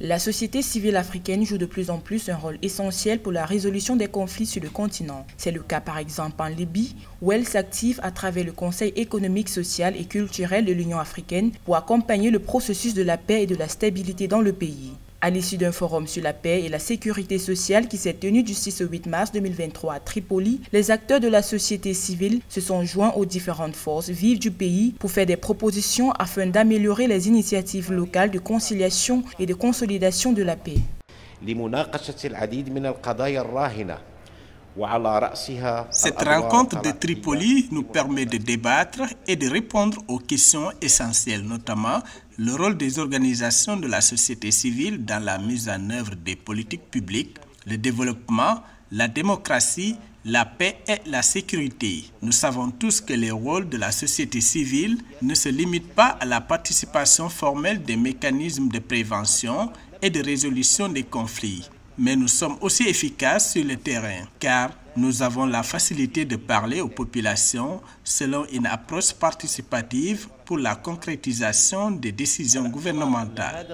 La société civile africaine joue de plus en plus un rôle essentiel pour la résolution des conflits sur le continent. C'est le cas par exemple en Libye, où elle s'active à travers le Conseil économique, social et culturel de l'Union africaine pour accompagner le processus de la paix et de la stabilité dans le pays. À l'issue d'un forum sur la paix et la sécurité sociale qui s'est tenu du 6 au 8 mars 2023 à Tripoli, les acteurs de la société civile se sont joints aux différentes forces vives du pays pour faire des propositions afin d'améliorer les initiatives locales de conciliation et de consolidation de la paix. Cette rencontre de Tripoli nous permet de débattre et de répondre aux questions essentielles, notamment le rôle des organisations de la société civile dans la mise en œuvre des politiques publiques, le développement, la démocratie, la paix et la sécurité. Nous savons tous que les rôles de la société civile ne se limitent pas à la participation formelle des mécanismes de prévention et de résolution des conflits. Mais nous sommes aussi efficaces sur le terrain, car nous avons la facilité de parler aux populations selon une approche participative pour la concrétisation des décisions gouvernementales.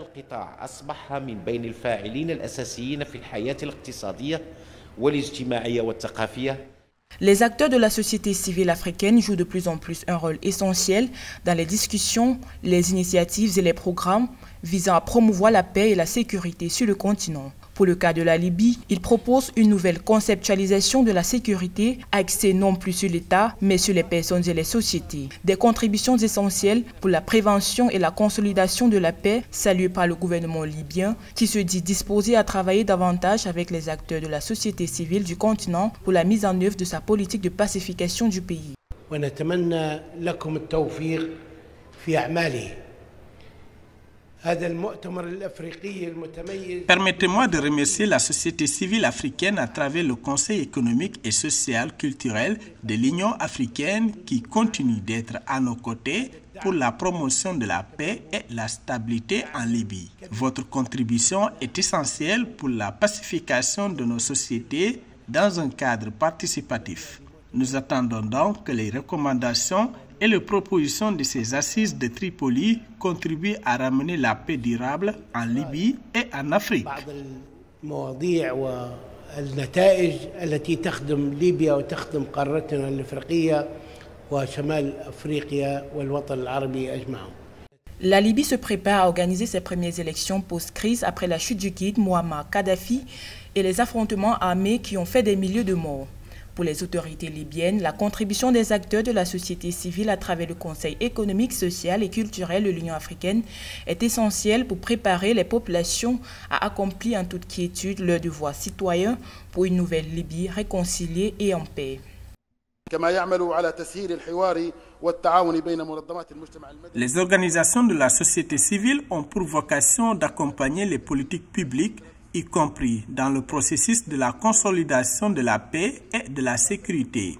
Les acteurs de la société civile africaine jouent de plus en plus un rôle essentiel dans les discussions, les initiatives et les programmes visant à promouvoir la paix et la sécurité sur le continent. Pour le cas de la Libye, il propose une nouvelle conceptualisation de la sécurité axée non plus sur l'État, mais sur les personnes et les sociétés. Des contributions essentielles pour la prévention et la consolidation de la paix, saluées par le gouvernement libyen, qui se dit disposé à travailler davantage avec les acteurs de la société civile du continent pour la mise en œuvre de sa politique de pacification du pays. Permettez-moi de remercier la société civile africaine à travers le Conseil économique et social culturel de l'Union africaine qui continue d'être à nos côtés pour la promotion de la paix et la stabilité en Libye. Votre contribution est essentielle pour la pacification de nos sociétés dans un cadre participatif. Nous attendons donc que les recommandations et les propositions de ces assises de Tripoli contribuent à ramener la paix durable en Libye et en Afrique. La Libye se prépare à organiser ses premières élections post-crise après la chute du guide Mouammar Kadhafi et les affrontements armés qui ont fait des milliers de morts. Pour les autorités libyennes, la contribution des acteurs de la société civile à travers le Conseil économique, social et culturel de l'Union africaine est essentielle pour préparer les populations à accomplir en toute quiétude leur devoir citoyen pour une nouvelle Libye réconciliée et en paix. Les organisations de la société civile ont pour vocation d'accompagner les politiques publiques, y compris dans le processus de la consolidation de la paix et de la sécurité.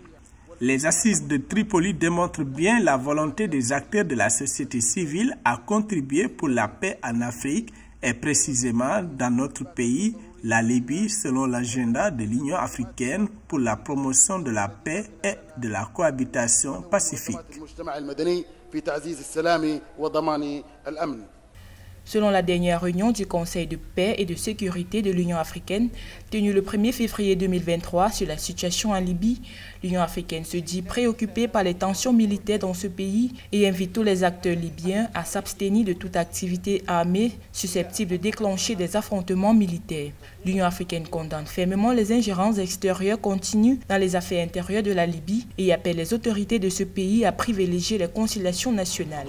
Les assises de Tripoli démontrent bien la volonté des acteurs de la société civile à contribuer pour la paix en Afrique et précisément dans notre pays, la Libye, selon l'agenda de l'Union africaine pour la promotion de la paix et de la cohabitation pacifique. Selon la dernière réunion du Conseil de paix et de sécurité de l'Union africaine, tenue le 1er février 2023 sur la situation en Libye, l'Union africaine se dit préoccupée par les tensions militaires dans ce pays et invite tous les acteurs libyens à s'abstenir de toute activité armée susceptible de déclencher des affrontements militaires. L'Union africaine condamne fermement les ingérences extérieures continues dans les affaires intérieures de la Libye et appelle les autorités de ce pays à privilégier les conciliations nationales.